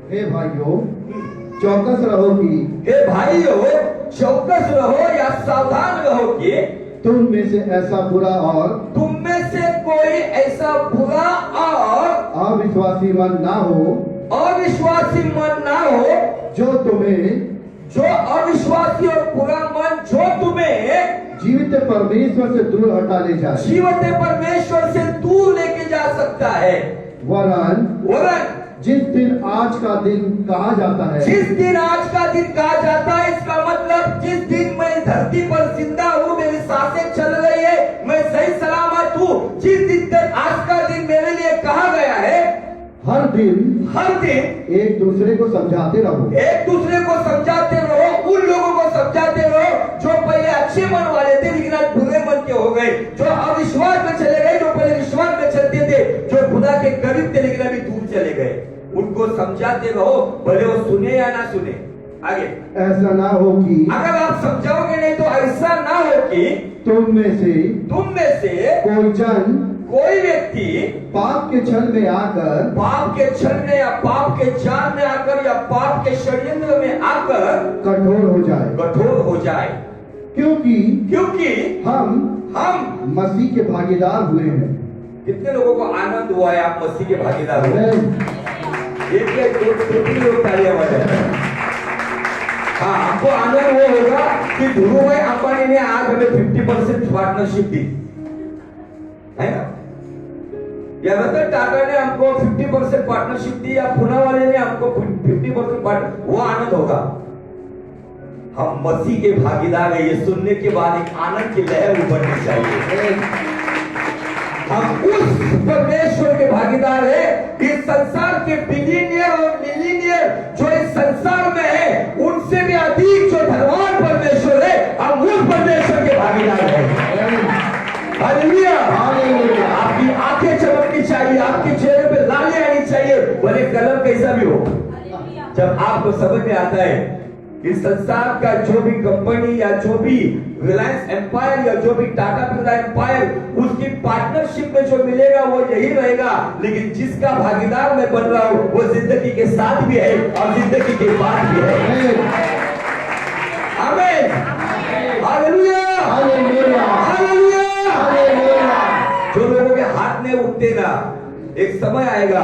हे भाइयों, चौकस रहो कि हे भाइयों, चौकस रहो या सावधान रहो कि तुम में से ऐसा बुरा और तुम में से कोई ऐसा बुरा और अविश्वासी मन ना हो अविश्वासी मन ना हो, जो अविश्वासी और बुरा मन जो तुम्हें जीवित परमेश्वर से दूर हटा ले जाए, जीवित परमेश्वर से दूर लेके जा सकता है। वरन जिस दिन आज का दिन कहा जाता है, जिस दिन आज का दिन कहा जाता है, इसका मतलब जिस दिन मैं धरती पर जिंदा हूँ, मेरी सांसें चल रही है, मैं सही सलामत हूँ, जिस दिन तक आज का दिन मेरे लिए कहा गया है, हर दिन एक दूसरे को समझाते रहो, उन लोगों को समझाते रहो जो पहले अच्छे मन वाले थे लेकिन आज बुरे मन के हो गए, जो अविश्वास में चले गए, जो पहले विश्वास में चलते थे, जो खुदा के करीब थे लेकिन अभी दूर चले गए, उनको समझाते रहो, भले वो सुने या ना सुने। आगे, ऐसा ना हो कि अगर आप समझाओगे नहीं तो ऐसा ना हो कि तुम में से कोई व्यक्ति पाप के छल में आकर या पाप के जाल में आकर या पाप के षड्यंत्र में आकर कठोर हो जाए, क्योंकि हम मसीह के भागीदार हुए हैं। कितने लोगों को आनंद हुआ है आप मसीह के भागीदार हुए? एक लोग तालियां बजाएं। हाँ, आपको आनंद वो होगा कि धीरू भाई अंबानी ने आज हमें 50% पार्टनरशिप दी है ना, या रतन टाटा ने हमको 50% पार्टनरशिप दी, या पुणे वाले ने हमको 50% पार्टनर, वो आनंद होगा। हम मसीह के भागीदार है, ये सुनने के बाद एक आनंद की लहर उभरनी चाहिए। हम उस परमेश्वर के भागीदार है, इस संसार के बिलियनियर और मिलियनियर जो इस संसार में है, उनसे भी अधिक जो धनवान परमेश्वर है, हम उस परमेश्वर के भागीदार हैं। हालेलुया, आपकी आंखें चमकनी चाहिए, आपके चेहरे पे लाली आनी चाहिए, भले कलम कैसा भी हो। जब आपको समझ में आता है इस संसार का जो भी कंपनी या जो भी रिलायंस एम्पायर या जो भी टाटा बिरला एम्पायर, उसकी पार्टनरशिप में जो मिलेगा वो यही रहेगा, लेकिन जिसका भागीदार मैं बन रहा हूं वो जिंदगी के साथ भी है और जिंदगी के बाद भी है। आमीन, हालेलुया, हालेलुया। जो लोगों के हाथ नहीं उठते ना, एक समय आएगा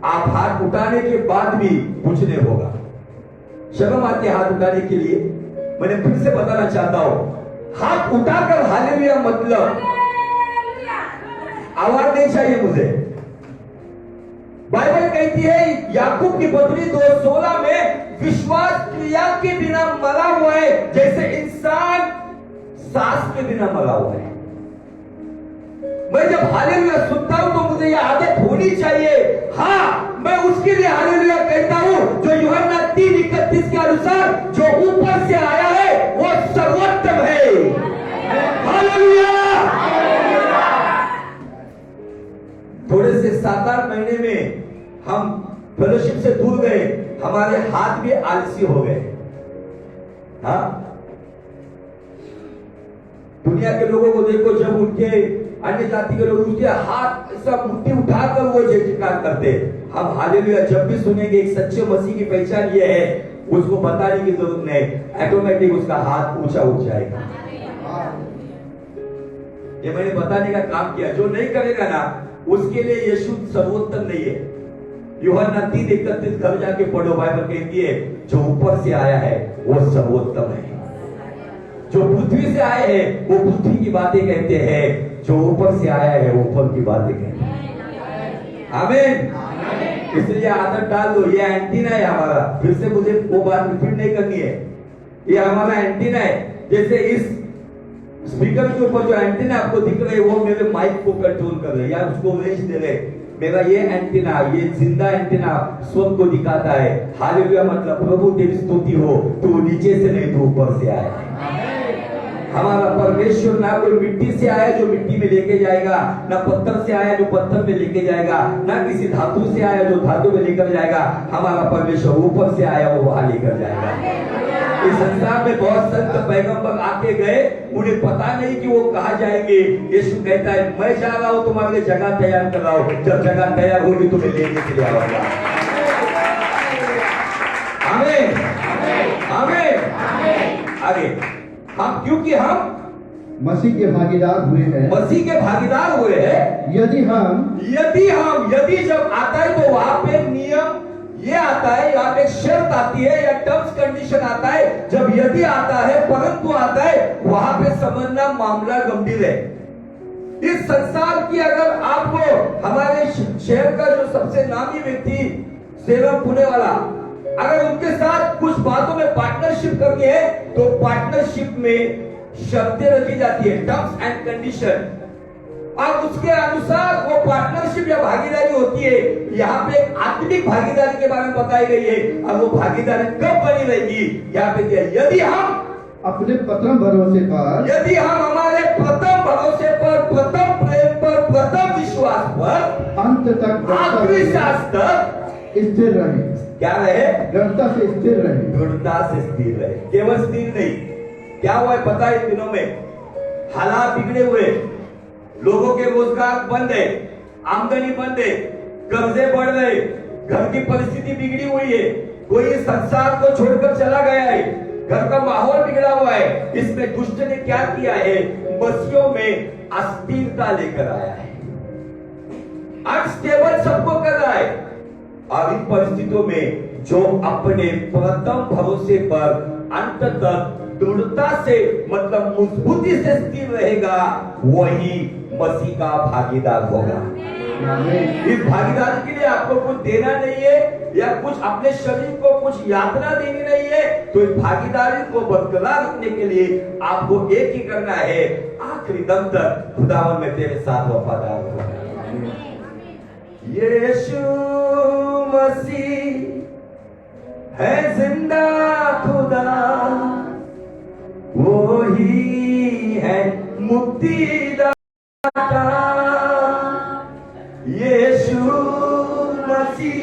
आप हाथ उठाने के बाद भी कुछ नहीं होगा, शर्म आती है हाथ उठाने के लिए। मैंने फिर से बताना चाहता हूं, हाथ उठाकर हालेलुया मतलब आवाज नहीं चाहिए मुझे। बाइबल कहती है याकूब की पत्री 2:16 में, विश्वास क्रिया के बिना मरा हुआ है जैसे इंसान सांस के बिना मरा हुआ है। मैं जब हालेलुया सुनता हूं तो मुझे यह आदत होनी चाहिए, हाँ मैं उसके लिए हालेलुया कहता हूं जो यूहन्ना 3:31 के अनुसार जो ऊपर से आया है वो सर्वोत्तम है। हालेलुया। थोड़े से 7-8 महीने में हम फेलोशिप से दूर गए, हमारे हाथ भी आलसी हो गए। हाँ, दुनिया के लोगों को देखो, जब उनके अन्य जाति के लोग उसके हाथ सब मुट्ठी उठाकर वो जयकार करते, हम हालेलुया जब भी सुनेंगे एक सच्चे मसीह की पहचान ये है, उसको बताने की जरूरत नहीं, ऑटोमेटिक उसका हाथ ऊंचा उठ जाएगा। ये मैंने बताने का काम किया, जो नहीं करेगा ना उसके लिए यीशु सर्वोत्तम नहीं है। यूहन्ना 3:31 घर जाके पढ़ो, बाइबल कहती है जो ऊपर से आया है वो सर्वोत्तम है। जो पृथ्वी से आए हैं वो पृथ्वी की बातें कहते हैं, जो ऊपर से आया है वो ऊपर की बातें कहते हैं। आमीन। इसलिए आदत डाल दो, ये एंटीना है हमारा, फिर से मुझे वो बात रिपीट नहीं करनी है, ये हमारा एंटीना है। जैसे इस स्पीकर के ऊपर जो एंटीना आपको दिख रहे वो मेरे माइक को कंट्रोल कर रहे या उसको रेंज दे रहे, मेरा ये एंटीना, ये जिंदा एंटीना स्वर्ग को दिखाता है। हालेलुया मतलब प्रभु तेरी स्तुति हो, तू नीचे से नहीं तू ऊपर से आया है। हमारा परमेश्वर ना कोई मिट्टी से आया जो मिट्टी में लेके जाएगा, ना पत्थर से आया जो पत्थर में लेके जाएगा, ना किसी धातु से आया जो धातु में लेकर जाएगा। हमारा परमेश्वर ऊपर से आया वो वहां लेकर जाएगा। इस संसार में बहुत संत पैगंबर आके गए, उन्हें पता नहीं कि वो कहाँ जाएंगे। यीशु कहता है मैं जा रहा हूँ तुम्हारे लिए जगह तैयार कर रहा हूँ, जब जगह तैयार होगी तुम्हें लेने के लिए आऊंगा। आगे हम, क्योंकि हम मसीह के भागीदार हुए हैं। मसीह के भागीदार हुए हैं। यदि हम यदि जब आता है तो वहां पे नियम ये आता है, यहाँ पे शर्त आती है या टर्म्स कंडीशन आता है। जब यदि आता है, परंतु आता है, वहां पे समझना मामला गंभीर है। इस संसार की अगर आपको हमारे शहर का जो सबसे नामी व्यक्ति सेवक पुणे वाला, अगर उनके साथ कुछ बातों में पार्टनरशिप करनी है तो पार्टनरशिप में शर्तें रखी जाती है, टर्म्स एंड कंडीशन, और उसके अनुसार वो पार्टनरशिप या भागीदारी होती है। यहाँ पे एक आत्मिक भागीदारी के बारे में बताई गई है, और वो भागीदारी कब बनी रहेगी, यहाँ पे दिया, यदि हम अपने प्रथम भरोसे पर, यदि हम हमारे प्रथम भरोसे पर, प्रथम प्रेम पर, प्रथम विश्वास पर अंत तक आखिरी सांस तक स्थिर रहे। क्या रहे? दृढ़ता से स्थिर रहे। दृढ़ता से स्थिर रहे, केवल स्थिर नहीं। क्या हुआ है पता है? इन दिनों में हालात बिगड़े हुए, लोगों के रोजगार बंद है, आमदनी बंद है, कर्जे बढ़ रहे, घर की परिस्थिति बिगड़ी हुई है, कोई संसार को छोड़कर चला गया है, घर का माहौल बिगड़ा हुआ है। इसमें दुष्ट ने क्या किया है? मसीहों में अस्थिरता लेकर आया है, अनस्टेबल सबको कर रहा है। और इन परिस्थितियों में जो अपने प्रथम भरोसे पर अंत तक दृढ़ता से, मतलब मजबूती से स्थिर रहेगा, वही मसीह का भागीदार होगा। इस भागीदारी के लिए आपको कुछ देना नहीं है, या कुछ अपने शरीर को कुछ यातना देनी नहीं है। तो इस भागीदारी को बरकरार रखने के लिए आपको एक ही करना है, आखिरी दम तक खुदावन में तेरे साथ वफादार होगा। यीशु मसीह है जिंदा खुदा, वो ही है मुक्तिदाता। यीशु मसीह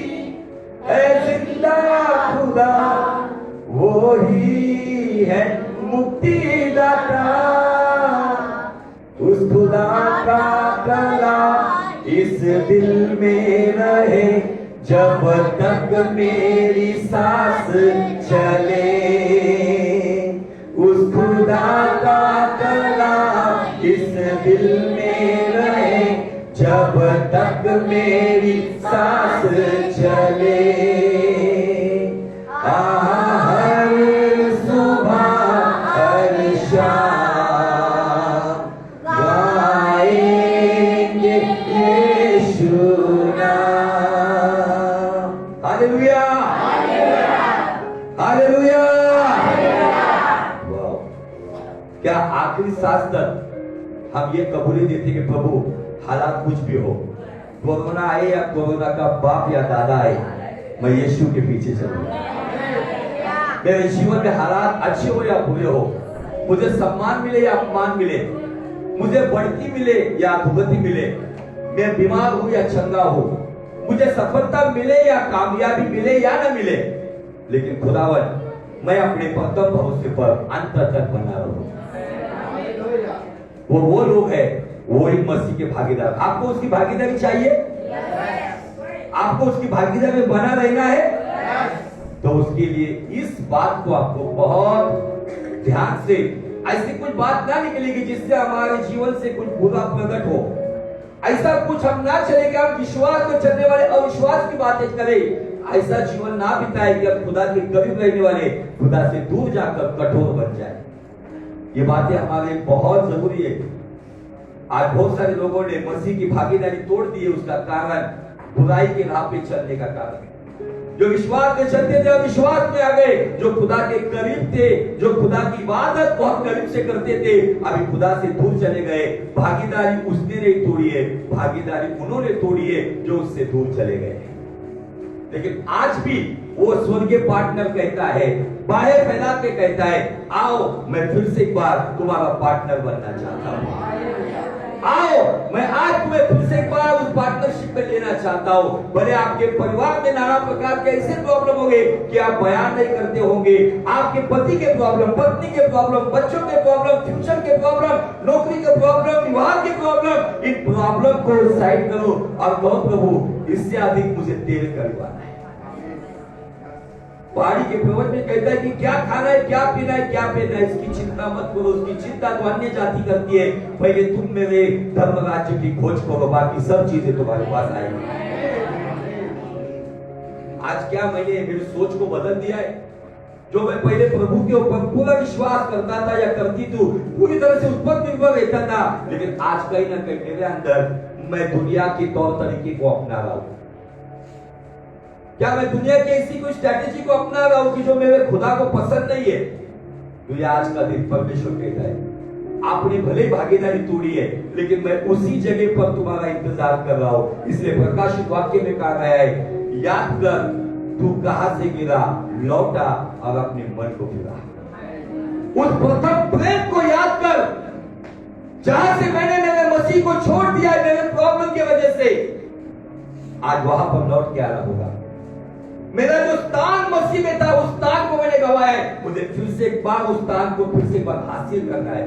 है जिंदा खुदा, वो ही है मुक्तिदाता। उस खुदा का कलाम इस दिल में रहे, जब तक मेरी सांस चले। उस खुदा का कलाम इस दिल में रहे, जब तक मेरी सांस चले। हर सुबह हर शाम गाएंगे यीशु नाम। Hallelujah, hallelujah. क्या आखिरी सांस तक हम ये कबूली देते कि प्रभु हालात कुछ भी हो, कोरोना आए या कोरोना का बाप या दादा आए, मैं यीशु के पीछे चलूं। मेरे जीवन में हालात अच्छे हो या बुरे हो, मुझे सम्मान मिले या अपमान मिले, मुझे बढ़ती मिले या अधोगति मिले, मैं बीमार हूं या चंगा हूं, मुझे सफलता मिले या कामयाबी मिले या न मिले, लेकिन खुदावन मैं अपने प्रथम भरोसे पर अंत तक बना रहूं। वो लोग हैं, वो एक मसीह के भागीदार। आपको उसकी भागीदारी चाहिए? आपको उसकी भागीदारी में बना रहना है, तो उसके लिए इस बात को आपको बहुत ध्यान से, ऐसी कुछ बात ना निकलेगी जिससे हमारे जीवन से कुछ बुरा प्रकट हो। ऐसा कुछ हम ना चले कि हम विश्वास में चलने वाले अविश्वास की बातें करें। ऐसा जीवन ना बिताए कि हम खुदा के करीब रहने वाले खुदा से दूर जाकर कठोर बन जाए। ये बातें हमारे लिए बहुत जरूरी है। आज बहुत सारे लोगों ने मसीह की भागीदारी तोड़ दी है, उसका कारण बुराई के राह पे चलने का कारण है। जो विश्वास में चलते थे अविश्वास में आ गए, जो खुदा के करीब थे, जो खुदा की इबादत बहुत करीब से करते थे, अभी खुदा से दूर चले गए। भागीदारी उसने नहीं तोड़ी है, भागीदारी उन्होंने तोड़ी है जो उससे दूर चले गए। लेकिन आज भी वो स्वर्गीय पार्टनर कहता है, बाहें फैला के कहता है, आओ मैं फिर से एक बार तुम्हारा पार्टनर बनना चाहता हूं। आओ मैं आज तुम्हें फिर से एक बार उस पार्टनरशिप में लेना चाहता हूं। भले आपके परिवार में नाना प्रकार के ऐसे प्रॉब्लम होंगे कि आप बयान नहीं करते होंगे, आपके पति के प्रॉब्लम, पत्नी के प्रॉब्लम, बच्चों के प्रॉब्लम, फ्यूचर के प्रॉब्लम, नौकरी के प्रॉब्लम, विवाह के प्रॉब्लम, इन प्रॉब्लम को साइड करो और कहो प्रभु इससे अधिक मुझे तेरे करीब आना है। पहाड़ी के प्रवचन में कहता है कि क्या खाना है, क्या पीना है, क्या पहनना है, इसकी चिंता मत करो। उसकी चिंता तो अन्य जाति करती है। पहले तुम मेरे धर्म राज्य की खोज करो, बाकी सब चीजें तुम्हारे पास आएंगी। आज क्या मैंने मेरी सोच को बदल दिया है। जो मैं पहले प्रभु के ऊपर पूरा विश्वास करता था या करती थी, पूरी तरह से उस पर निर्भर रहता था, लेकिन आज कहीं ना कहीं मेरे अंदर मैं दुनिया के तौर तरीके को अपना रहा हूं। क्या मैं दुनिया के इसी कोई स्ट्रैटेजी को अपना रहा हूं कि जो मेरे खुदा को पसंद नहीं है? तो ये आज का दिन परमेश्वर कहता है, आपने भले ही भागीदारी तोड़ी है, लेकिन मैं उसी जगह पर तुम्हारा इंतजार कर रहा हूं। इसलिए प्रकाशित वाक्य में कहा गया है, याद कर तू कहां से गिरा, लौटा और अपने मन को गिरा। उस प्रथम प्रेम को याद कर, जहां से मैंने मेरे मसीह को छोड़ दिया है मेरे प्रॉब्लम की वजह से। आज वहां पर लौट के आना होगा। मेरा जो स्थान मसीह में था, उस स्थान को मैंने गवाया है। मुझे फिर से एक बार उस स्थान को फिर से एक बार हासिल करना है।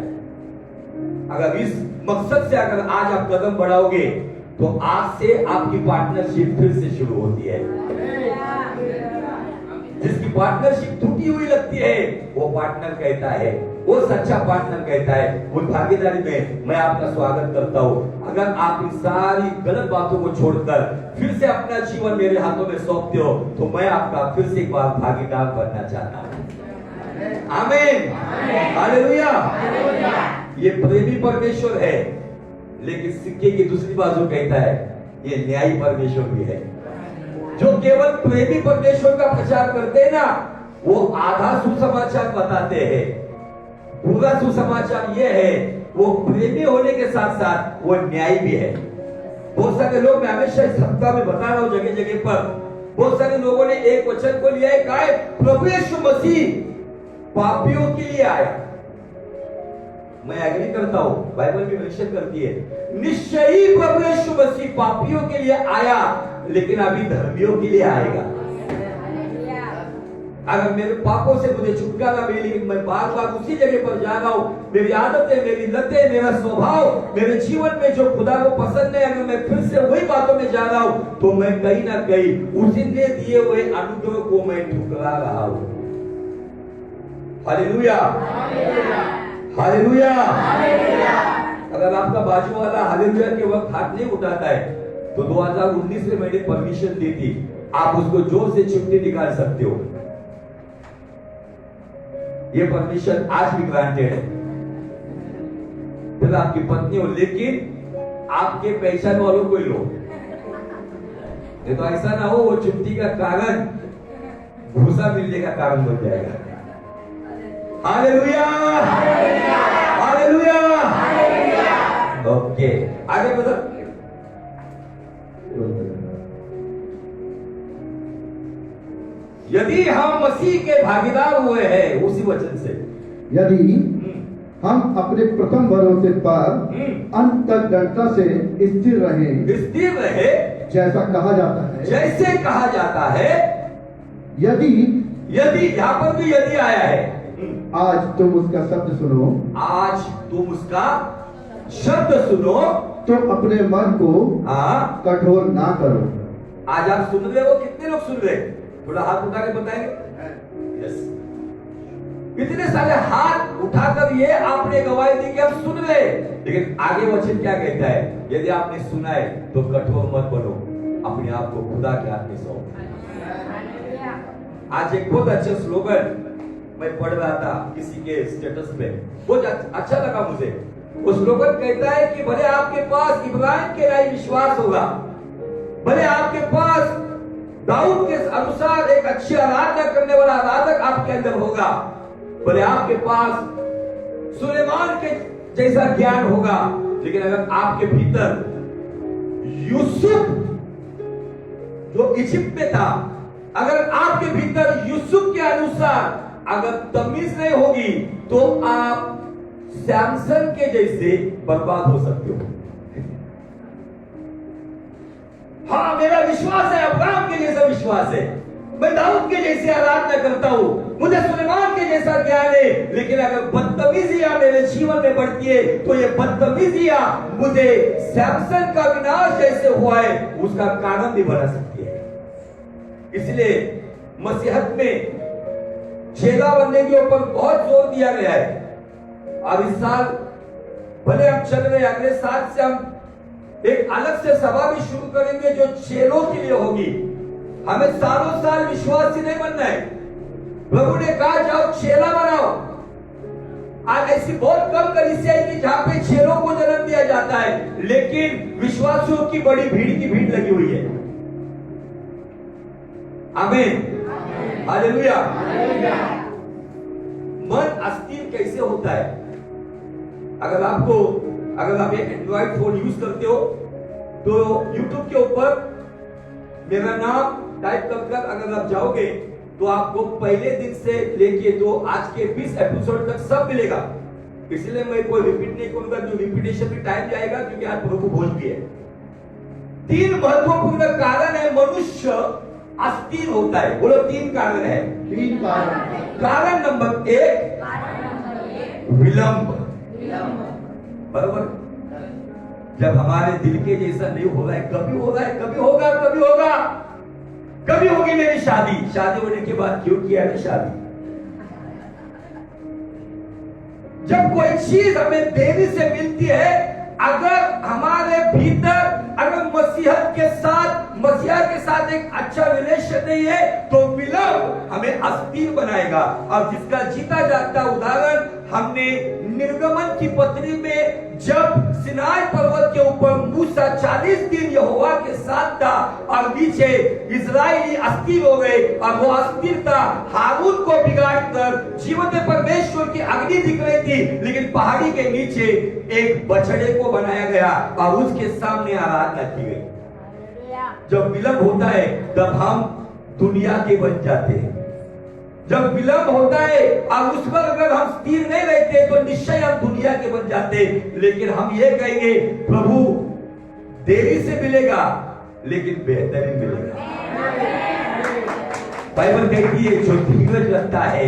अगर इस मकसद से अगर आज आप कदम बढ़ाओगे, तो आज से आपकी पार्टनरशिप फिर से शुरू होती है। जिसकी पार्टनरशिप टूटी हुई लगती है, वो पार्टनर कहता है, वो सच्चा पार्टनर कहता है, उस भागीदारी में मैं आपका स्वागत करता हूं। अगर आप इन सारी गलत बातों को छोड़कर फिर से अपना जीवन मेरे हाथों में सौंपते हो, तो मैं आपका फिर से एक बार भागीदार बनना चाहता हूं। आमीन, हालेलुया। ये प्रेमी परमेश्वर है, लेकिन सिक्के की दूसरी बाजू कहता है, ये न्यायी परमेश्वर भी है। जो केवल प्रेमी परमेश्वर का प्रचार करते हैं ना, वो आधा सुसमाचार बताते हैं। पूरा सुसमाचार ये है, वो प्रेमी होने के साथ साथ वो न्यायी भी है। बहुत सारे लोग, मैं हमेशा इस सप्ताह में बता रहा हूं जगह जगह पर, बहुत सारे लोगों ने एक वचन को लिया है, कहा है प्रभु यीशु मसीह पापियों के लिए आया। मैं एग्री करता हूं, बाइबल भी मेंशन करती है, निश्चय ही प्रभु यीशु मसीह पापियों के लिए आया, लेकिन अभी धर्मियों के लिए आएगा। अगर मेरे पापों से मुझे छुटकारा मिले, लेकिन मैं बार बार उसी जगह पर जा रहा हूं, मेरी आदतें, मेरी लतें, मेरा स्वभाव, मेरे जीवन में जो खुदा को पसंद है, अगर मैं फिर से वही बातों में जा रहा हूं, तो मैं कहीं ना कहीं उसी ने दिए हुए अनुग्रह को मैं ठुकरा रहा हूं। Hallelujah, hallelujah. अगर आपका बाजू वाला हालेलुया के वक्त हाथ नहीं उठाता है, तो 2019 में मैंने परमिशन दी थी, आप उसको जोर से चिमटी निकाल सकते हो। ये परमिशन आज भी ग्रांटेड है। फिर आपकी पत्नी हो, लेकिन आपके पहचान वालों को ही लो। ये तो ऐसा ना हो वो चिमटी का कारण भूसा मिलने का कारण बन जाएगा। Hallelujah, hallelujah. ओके, आगे बढ़ो। यदि हम मसीह के भागीदार हुए हैं, उसी वचन से, यदि हम अपने प्रथम भरोसे पर अंत तक दृढ़ता से स्थिर रहे, जैसा कहा जाता है, जैसे कहा जाता है, यदि यहाँ पर भी यदि आया है, आज तुम उसका शब्द सुनो, आज तुम उसका शब्द सुनो, तो अपने मन को कठोर ना करो। आज आप सुन रहे हो, कितने लोग सुन रहे? थोड़ा हाथ उठा के बताएंगे। यस, कितने सारे हाथ उठाकर ये आपने गवाही दी कि हम सुन रहे। लेकिन आगे वचन क्या कहता है? यदि आपने सुना है तो कठोर मत बनो, अपने आप को खुदा के हाथ में सौंपो। आज एक बहुत अच्छा स्लोगन मैं पढ़ रहा था किसी के स्टेटस पे, बहुत अच्छा लगा मुझे। वो स्लोगन कहता है कि भले आपके पास इब्राहिम के लाई विश्वास होगा, भले आपके पास दाऊद के अनुसार एक अच्छी आराधना करने वाला आराधक आपके अंदर होगा, भले आपके पास सुलेमान के जैसा ज्ञान होगा, लेकिन अगर आपके भीतर यूसुफ जो इजिप्ट में था, अगर आपके भीतर यूसुफ के अनुसार अगर तमीज नहीं होगी, तो आप सैमसन के जैसे बर्बाद हो सकते हो। हाँ, मेरा विश्वास है, अब्राहम के जैसा विश्वास है, मैं दाऊद के जैसे आराधना करता हूं, मुझे सुलेमान के जैसा ज्ञान है, लेकिन अगर बदतमीजियां मेरे जीवन में बढ़ती है, तो ये बदतमीजियां मुझे सैमसन का विनाश जैसे हुआ है उसका कारण भी बना सकती है। इसलिए मसीहत में चेला बनने के ऊपर बहुत जोर दिया गया है। अब इस साल भले हम चल रहे, अगले साल से हम एक अलग से सभा भी शुरू करेंगे जो चेलों के लिए होगी। हमें सालों साल विश्वासी नहीं बनना है। प्रभु ने कहा जाओ चेला बनाओ। आज ऐसी बहुत कम कलीसिया है कि जहां पे चेलों को जन्म दिया जाता है, लेकिन विश्वासियों की बड़ी भीड़ की भीड़ लगी हुई है। आमीन, हालेलुया। मन अस्थिर कैसे होता है? अगर आप एक एंड्रॉइड फोन यूज करते हो तो यूट्यूब के ऊपर मेरा नाम टाइप कर अगर आप जाओगे तो आपको पहले दिन से लेके तो आज के 20 एपिसोड तक सब मिलेगा। इसलिए मैं कोई रिपीट नहीं करूंगा, जो रिपीटेशन भी टाइम जाएगा क्योंकि आज प्रभु भोज भी है। 3 महत्वपूर्ण कारण है मनुष्य अस्थिर होता है। बोलो 3 कारण है। 3 कारण। कारण नंबर 1 विलंब। बराबर, जब हमारे दिल के जैसा नहीं हो रहा है, कभी हो रहा है, कभी होगा, कभी होगा, कभी होगी मेरी शादी होने के बाद क्यों किया है शादी? जब कोई चीज हमें देरी से मिलती है, अगर हमारे भीतर अगर मसीहा के साथ एक अच्छा रिलेशन नहीं है तो विलंब हमें अस्थिर बनाएगा। अब जिसका जीता जागता उदाहरण हमने निर्गमन की पत्री में, जब सिनाई पर्वत के ऊपर मूसा 40 दिन यहोवा के साथ था और नीचे इजरायली अस्थिर हो गए, और वो अस्थिरता हारून को बिगाड़कर जीवंत परमेश्वर की अग्नि दिख रही थी, लेकिन पहाड़ी के नीचे एक बछड़े को बनाया गया और उसके सामने आराधना की गई। जब विलंब होता है तब हम दुनिया के बन जाते हैं। जब विलंब होता है और उस पर अगर हम स्थिर नहीं रहते तो निश्चय हम दुनिया के बन जाते। लेकिन हम ये कहेंगे प्रभु देरी से मिलेगा लेकिन बेहतरीन मिलेगा। बाइबल कहती है जो धीरज रखता है,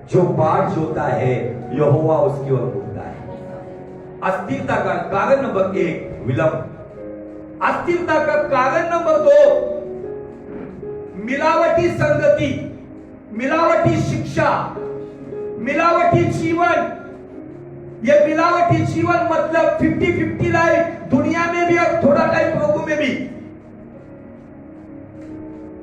जो बाट जोता है, यहोवा उसकी ओर मुड़ता है। अस्थिरता का कारण नंबर 1 विलंब। अस्थिरता का कारण नंबर 2 मिलावटी संगति, मिलावटी शिक्षा, मिलावटी जीवन। ये मिलावटी जीवन मतलब 50-50 लाइफ, दुनिया में भी और थोड़ा टाइम प्रभु में भी।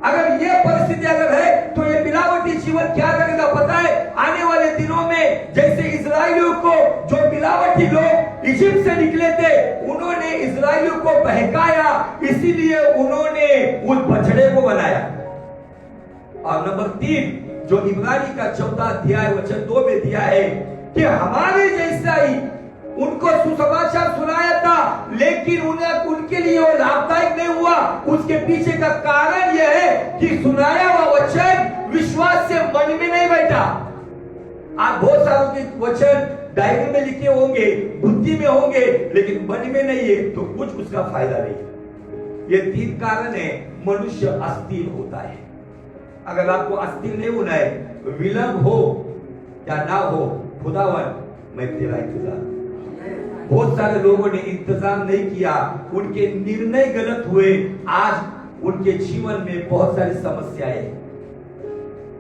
अगर ये परिस्थिति अगर है तो ये मिलावटी जीवन क्या करेगा पता है? आने वाले दिनों में जैसे इजरायलियों को जो मिलावटी लोग इजिप्ट से निकले थे, उन्होंने इजरायलियों को बहकाया, इसीलिए उन्होंने उस बछड़े को बनाया। और नंबर 3 जो इब्रानी का 14 अध्याय वचन 2 में दिया है कि हमारे जैसा ही उनको सुसमाचार सुनाया था, लेकिन उनके लिए वो लाभदायक नहीं हुआ। उसके पीछे का कारण यह है कि सुनाया हुआ वचन विश्वास से मन में नहीं बैठा। आप बहुत सारों के वचन डायरी में लिखे होंगे, बुद्धि में होंगे, लेकिन मन में नहीं है तो कुछ उसका फायदा नहीं है। ये 3 कारण है मनुष्य अस्थिर होता है। अगर आपको अस्थिर नहीं होना है, विलंब हो या ना हो, खुदावन मैं तेरा इंतजार। बहुत सारे लोगों ने इंतजार नहीं किया, उनके निर्णय गलत हुए, आज उनके जीवन में बहुत सारी समस्याएं।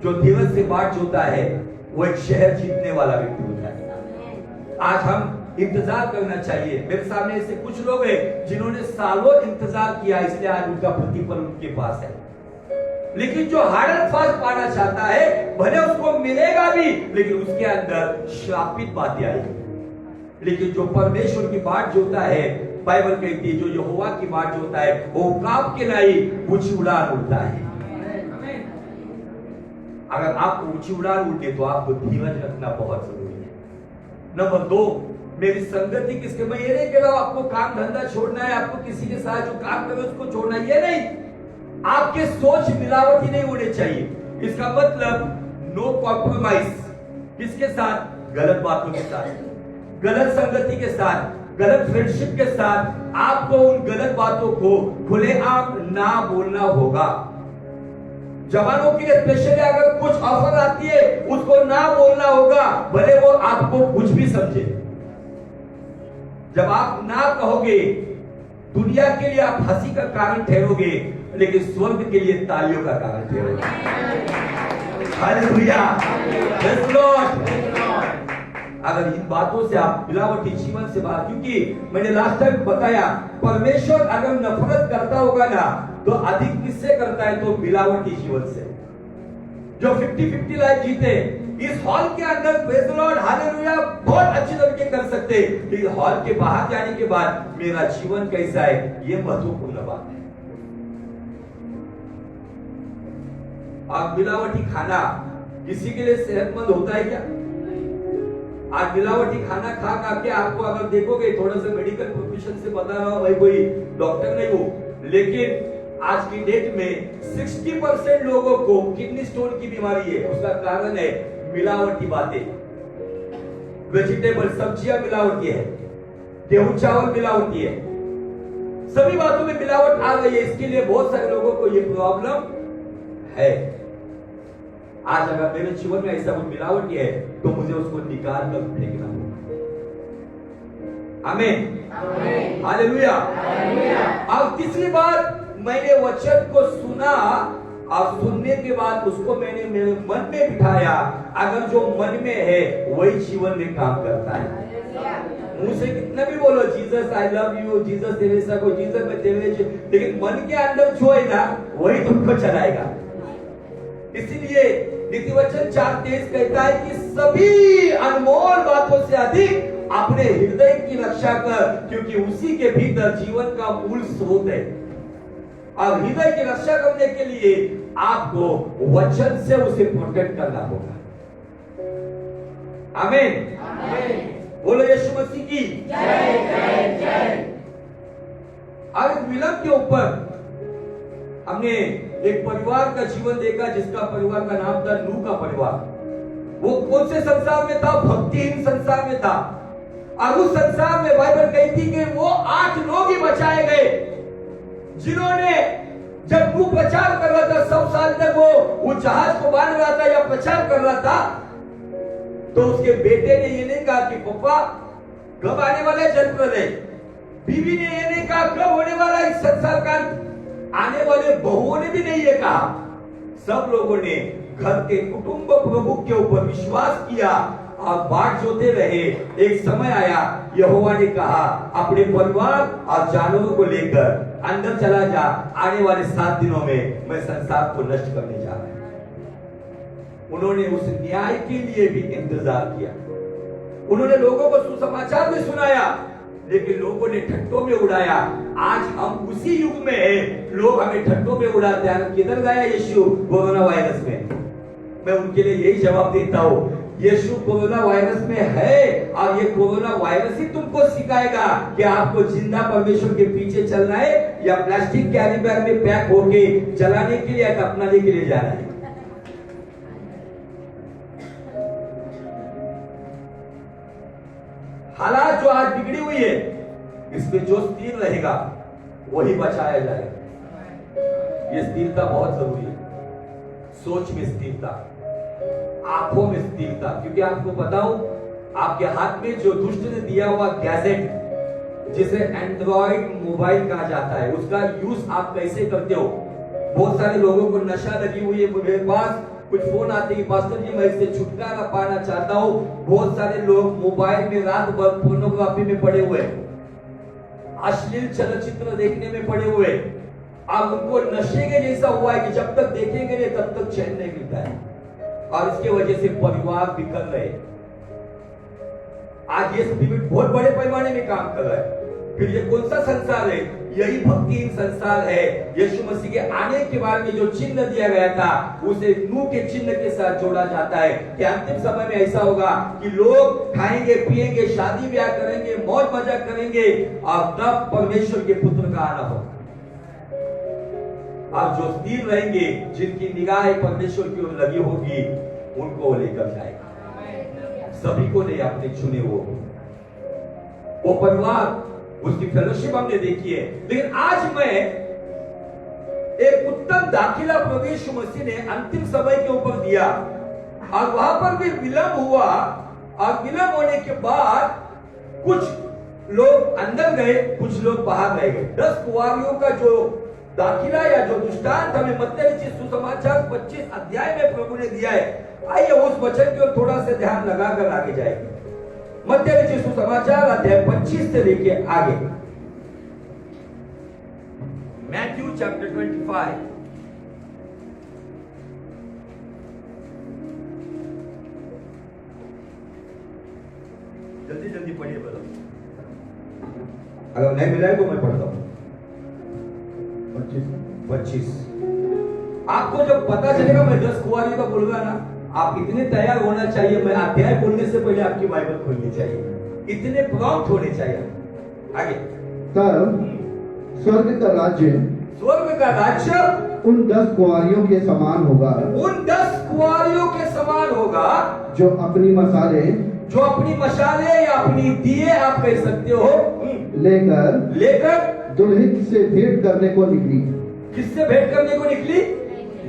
जो धीरज से बाट जोता है वो एक शहर जीतने वाला व्यक्ति होता है। आज हम इंतजार करना चाहिए। मेरे सामने ऐसे कुछ लोग हैं जिन्होंने सालों इंतजार किया, इसलिए आज उनका प्रतिफल उनके पास है। लेकिन जो हार्ड एंड फास्ट पाना चाहता है, भले उसको मिलेगा भी, लेकिन उसके अंदर श्रापित बातें आएगी। लेकिन जो परमेश्वर की बाट जोता है, बाइबल कहती है जो यहोवा की बाट जोता है वो कांप के नहीं ऊंची उड़ान उड़ता है। अगर आप ऊंची उड़ान उड़ते तो आपको धीरज रखना बहुत जरूरी है। नंबर 2 मेरी संगति किसके? मैं ये नहीं कह रहा हूं आपको काम धंधा छोड़ना है, आपको किसी के साथ जो काम करे उसको छोड़ना है, ये नहीं। आपके सोच मिलावटी नहीं होने चाहिए। इसका मतलब नो कॉम्प्रोमाइज। किसके साथ? गलत बातों के साथ, गलत संगति के साथ, गलत फ्रेंडशिप के साथ आपको उन गलत बातों को खुलेआम ना बोलना होगा। जवानों के लिए स्पेशली अगर कुछ ऑफर आती है उसको ना बोलना होगा, भले वो आपको कुछ भी समझे। जब आप ना कहोगे, दुनिया के लिए आप हंसी का कारण ठहरोगे, लेकिन स्वर्ग के लिए तालियों का कारण ठहरोगे। Hallelujah, praise Lord. अगर इन बातों से आप मिलावटी जीवन से बाहर, क्योंकि मैंने लास्ट टाइम बताया परमेश्वर अगर नफरत करता होगा ना तो अधिक किससे करता है? तो मिलावटी जीवन से। जो 50-50 लाइफ जीते इस हॉल के अंदर प्रेज़ लॉर्ड हालेलुया बहुत अच्छी तरीके कर सकते, लेकिन हॉल के बाहर जाने के बाद मेरा जीवन कैसा है ये महत्वपूर्ण बात है। आप मिलावटी खाना किसी के लिए सेहतमंद होता है क्या? आज मिलावटी खाना खा खा के आपको अगर देखोगे, थोड़ा सा मेडिकल प्रोफेशन से बता रहा हूं, मैं कोई डॉक्टर नहीं हूं, लेकिन आज की डेट में 60% लोगों को किडनी स्टोन की बीमारी है। उसका कारण है मिलावटी बातें। वेजिटेबल सब्जियां मिलावटी है, गेहूं चावल मिलावटी है, सभी बातों में मिलावट आ गई है। इसके लिए बहुत सारे लोगों को ये प्रॉब्लम है। आज अगर मेरे जीवन में ऐसा कुछ मिलावटी है तो मुझे उसको निकाल कर फेंकना होगा। आमीन, हालेलुया। अब तीसरी बात, मैंने वचन को सुना और सुनने के बाद उसको मैंने मेरे मन में बिठाया। अगर जो मन में है वही जीवन में काम करता है। मुंह से कितना भी बोलो Jesus I love you, Jesus तेरे साथ, जीसस मैं तेरे, लेकिन मन के अंदर जो है ना वही तुमको चलाएगा। इसीलिए नीतिवचन 4:23 कहता है कि सभी अनमोल बातों से अधिक अपने हृदय की रक्षा कर, क्योंकि उसी के भीतर जीवन का मूल स्रोत है। और हृदय की रक्षा करने के लिए आपको वचन से उसे प्रोटेक्ट करना होगा। आमीन, बोलो यीशु मसीह की जय जय जय। और इस विलंब के ऊपर हमने एक परिवार का जीवन देखा जिसका परिवार का नाम था नूह का परिवार। वो कौन से संसार में था? भक्तिहीन संसार में था। और उस संसार में बाइबल कहती कि वो 8 लोग ही बचाए गए, जिन्होंने जब नूह प्रचार कर रहा था 100 साल तक वो जहाज को बांध रहा था या प्रचार कर रहा था, तो उसके बेटे ने ये नहीं कहा कि पापा कब आने वाला है जल प्रलय। बीवी ने ये नहीं कहा कब होने वाला है इस संसार का। आने वाले बहुओं ने भी नहीं ये कहा। सब लोगों ने घर के कुटुंब प्रमुख के ऊपर विश्वास किया और बाट जोते रहे। एक समय आया, यहोवा ने कहा अपने परिवार और जानवरों को लेकर अंदर चला जा, आने वाले 7 दिनों में मैं संसार को नष्ट करने जा रहा हूं। उन्होंने उस न्याय के लिए भी इंतजार किया। उन्होंने लोगों को सुसमाचार भी सुनाया, लेकिन लोगों ने ठट्टों में उड़ाया। आज हम उसी युग में हैं, लोग हमें ठट्टों में उड़ाते हैं। किधर गया यीशु कोरोना वायरस में? मैं उनके लिए यही जवाब देता हूँ, यीशु कोरोना वायरस में है और ये कोरोना वायरस ही तुमको सिखाएगा कि आपको जिंदा परमेश्वर के पीछे चलना है या प्लास्टिक कैरी बैग में पैक होके चलाने के लिए या अपनाने के लिए जाना है। हालात जो आज बिगड़ी हुई है, इसमें जो स्थिर रहेगा वही बचाया जाएगा। ये स्थिरता बहुत जरूरी है। सोच में स्थिरता, आंखों में स्थिरता, क्योंकि आपको बताऊं, आपके हाथ में जो दुष्ट ने दिया हुआ गैजेट जिसे एंड्रॉइड मोबाइल कहा जाता है, उसका यूज आप कैसे करते हो। बहुत सारे लोगों को नशा लगी हुई है। मेरे पास कुछ फोन आते हैं, पास्टर जी मैं इससे छुटकारा पाना चाहता हूँ। बहुत सारे लोग मोबाइल में रात भर पोर्नोग्राफी में पड़े हुए, अश्लील चलचित्र देखने में पड़े हुए। अब उनको नशे के जैसा हुआ है कि जब तक देखेंगे नहीं तब तक चैन नहीं मिलता है, और इसके वजह से परिवार बिखर रहे। आज ये स्पिरिट बहुत बड़े पैमाने में काम कर रहा है। फिर ये कौन सा संसार है? यही भक्तिहीन संसार है। यीशु मसीह के आने के बाद में जो चिन्ह दिया गया था उसे नूह के चिन्ह के साथ जोड़ा जाता है कि अंतिम समय में ऐसा होगा कि लोग खाएंगे पिएंगे, शादी ब्याह करेंगे, मौज मजा करेंगे, और तब परमेश्वर के पुत्र का आना होगा। अब जो स्थिर रहेंगे, जिनकी निगाह परमेश्वर की ओर लगी होगी, उनको वो लेकर जाएगा। सभी को नहीं, अपने चुने वो परिवार, उसकी फेलोशिप हमने देखी है। लेकिन आज मैं एक उत्तम दाखिला प्रभु यीशु मसीह ने अंतिम समय के ऊपर दिया, और वहां पर भी विलंब हुआ, और विलंब होने के बाद कुछ लोग अंदर गए, कुछ लोग बाहर रह गए। 10 कुंवारियों का जो दाखिला या जो दृष्टांत हमें मत्ती रचित सुसमाचार 25 अध्याय में प्रभु ने दिया है, आइए उस वचन की ओर थोड़ा सा ध्यान लगाकर आगे जाएंगे। मत्ती रचित सुसमाचार अध्याय 25 से लेके आगे, मैथ्यू चैप्टर 25। जल्दी जल्दी पढ़िए बोलो, अगर नहीं मिला है तो मैं पढ़ता हूं। 25 आपको जब पता चलेगा मैं 10 कुंवारियों का बोलूंगा ना, आप इतने तैयार होना चाहिए, मैं अध्याय बोलने से पहले आपकी बाइबल खोलनी चाहिए, इतने प्रॉम्प्ट होने चाहिए। आगे, तब स्वर्ग का राज्य उन 10 कुंवारियों के समान होगा, उन 10 कुंवारियों के समान होगा जो अपनी मशाले या अपनी दिए आप कह सकते हो लेकर दुल्हन से भेंट करने को निकली। किससे भेंट करने को निकली?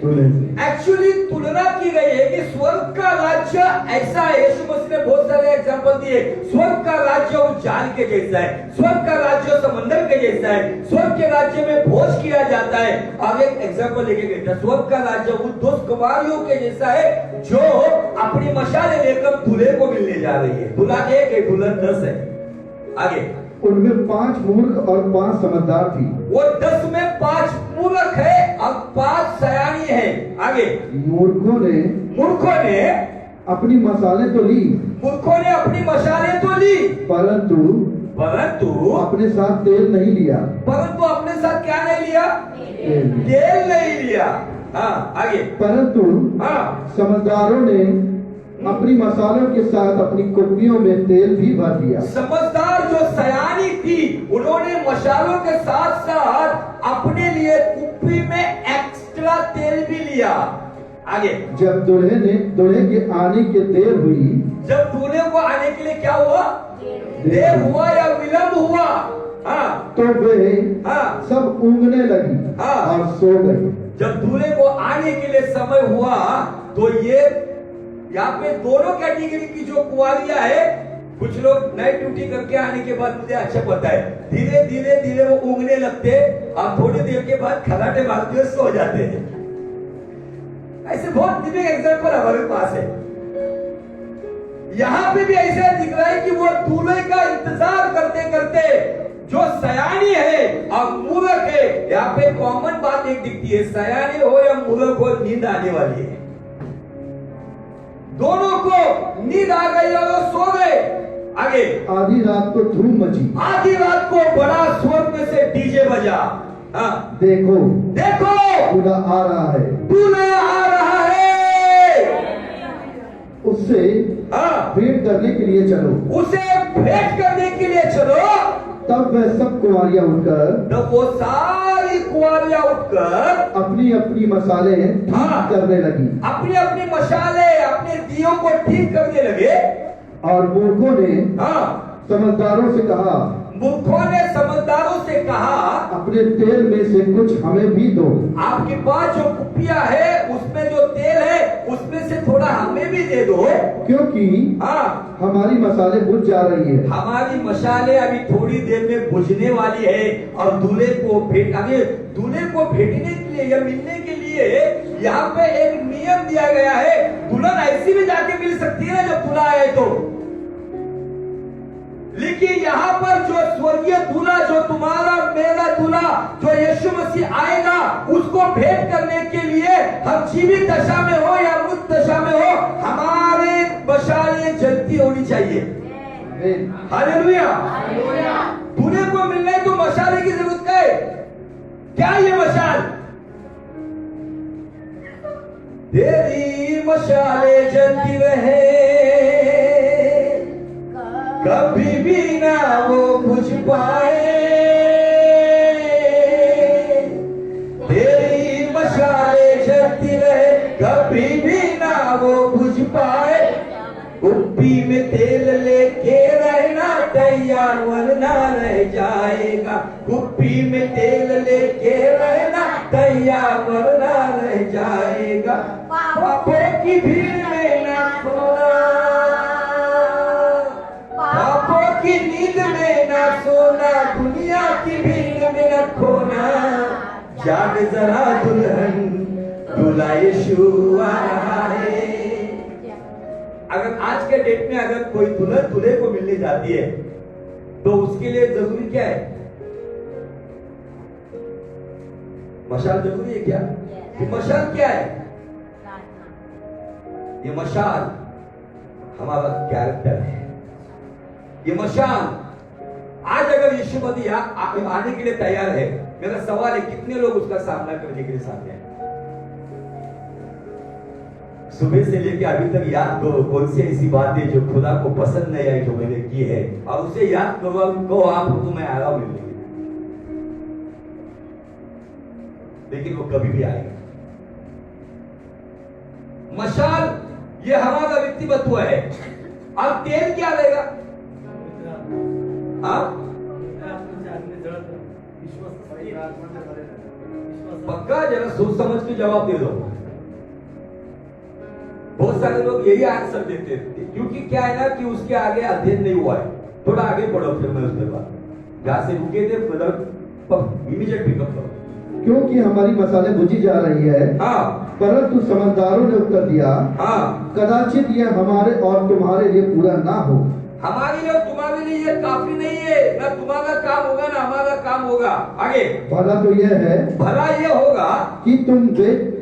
दुल्हन से। एक्चुअली तुलना की गई है कि स्वर्ग का राज्य ऐसा है, यीशु मसीह ने बहुत सारे एग्जांपल दिए। स्वर्ग का राज्य उस जाल के जैसा है, स्वर्ग का राज्य समंदर के जैसा है, स्वर्ग के राज्य में भोज किया जाता है। अब एक एग्जांपल लेके गए थे, स्वर्ग का राज्य उस 2 कुंवारियों के जैसा है जो अपनी मशाले लेकर दूल्हे को मिलने जा रही है। दूल्हा 1 है, दुल्हन 10 है। आगे, उनमें 5 मूर्ख और 5 समझदार थी। वो 10 में 5 मूर्ख है और 5 सयानी है। आगे, मूर्खों ने अपनी मसाले तो ली, परंतु अपने साथ तेल नहीं लिया। अपने साथ क्या नहीं लिया? तेल नहीं लिया। हाँ, आगे, परंतु समझदारों ने अपनी मसालों के साथ अपनी कुप्पियों में तेल भी भर दिया। समझदार जो सयानी थी, उन्होंने मसालों के साथ साथ अपने लिए कुप्पी में एक्स्ट्रा तेल भी लिया। आगे, जब दूल्हे के आने की देर हुई, जब दूल्हे को आने के लिए क्या हुआ? देर हुआ या विलंब हुआ, तो वे सब ऊँघने लगी और सो गई। जब दूल्हे को आने के लिए समय हुआ तो ये यहाँ पे दोनों कैटेगरी की जो कुंवारियां है, कुछ लोग नाइट ड्यूटी करके आने के बाद, मुझे अच्छा पता है, धीरे धीरे वो ऊँघने लगते और थोड़ी देर के बाद खराटे मारते हुए सो जाते हैं। ऐसे बहुत दिव्य एग्जाम्पल हमारे पास है। यहाँ पे भी ऐसा दिख रहा है कि वो दूल्हे का इंतजार करते करते जो सयानी है और मूर्ख है, यहाँ पे कॉमन बात एक दिखती है, सयानी हो या मूर्ख हो, नींद आने वाली है। दोनों को नींद आ गई और वो सो गए। आगे, आधी रात को धूम मची, आधी रात को बड़ा स्वर्ग में से डीजे बजा। देखो दूल्हा आ रहा है, उससे भेंट करने के लिए चलो। तब वह सब कुंवारियां उठकर, वो सारी कुंवारियां उठकर अपनी अपनी मसाले ठीक करने लगी, अपनी मसाले अपने दियों को ठीक करने लगे। और मूर्खों ने समझदारों से कहा, अपने तेल में से कुछ हमें भी दो। आपके पास जो कुप्पियां है उसमें जो तेल है उसमें से थोड़ा हमें भी दे दो, क्योंकि हमारी मसाले बुझ जा रही है। हमारी मसाले अभी थोड़ी देर में बुझने वाली है। और दूल्हे को भेटने के लिए या मिलने के लिए यहाँ पे एक नियम दिया गया है। दुल्हन ऐसी भी जाके मिल सकती है जब दूल्हा आए तो, लेकिन यहाँ पर जो स्वर्गीय दूल्हा, जो तुम्हारा मेरा दूल्हा, जो यीशु मसीह आएगा, उसको भेंट करने के लिए हम जीवित दशा में हो या मृत दशा में हो, हमारे मशालें जलती होनी चाहिए। हालेलुया। दूल्हे को मिलने तो मशाले की जरूरत है। क्या ये मशाल? तेरी मशाले जलती रहे, कभी भी ना वो बुझ पाए। तेरी मशाले जलती रहे, कभी भी ना वो बुझ पाए। कुप्पी में तेल लेके रहना तैयार, वरना रह जाएगा। कुप्पी में तेल लेके रहना तैयार, वरना रह जाएगा। पापों की भीड़ में ना खोना, पापों की नींद में ना सोना, दुनिया की भीड़ में न खोना। जाग जरा दुल्हन दूल्हा यीशु आ रहा है। अगर आज के डेट में अगर कोई दुल्हन दूल्हे को मिलने जाती है तो उसके लिए जरूरी क्या है? मशाल जरूरी है क्या? ये मशाल क्या है? ये मशाल हमारा कैरेक्टर है। ये मशाल आज अगर यीशु मसीह आने के लिए तैयार है, मेरा सवाल है कितने लोग उसका सामना करने के लिए सामने हैं? सुबह से लेकर अभी तक याद करो कौन सी ऐसी बातें जो खुदा को पसंद नहीं आई जो मैंने की है, और उसे याद करो को आप तुम्हें आया मिलेगी, लेकिन वो कभी भी आएगा। मशाल ये हमारा व्यक्तित्व है। अब तेल क्या लेगा? पक्का जरा सोच समझ के जवाब दे दो। बहुत सारे लोग यही आंसर देते थे, क्योंकि क्या है ना कि उसके आगे अध्ययन नहीं हुआ है। थोड़ा आगे पढ़ो फिर मैं उसके बाद जहां से रुके थे इमीडिएट पिकअप करो। क्योंकि हमारी मसाले बुझी जा रही है। हाँ। परंतु समझदारों ने उत्तर दिया, हाँ, कदाचित यह हमारे और तुम्हारे लिए पूरा ना हो। हमारे लिए और तुम्हारे लिए ये काफी नहीं है। ना तुम्हारा काम होगा ना हमारा काम होगा। आगे भला तो यह है, भला ये होगा कि तुम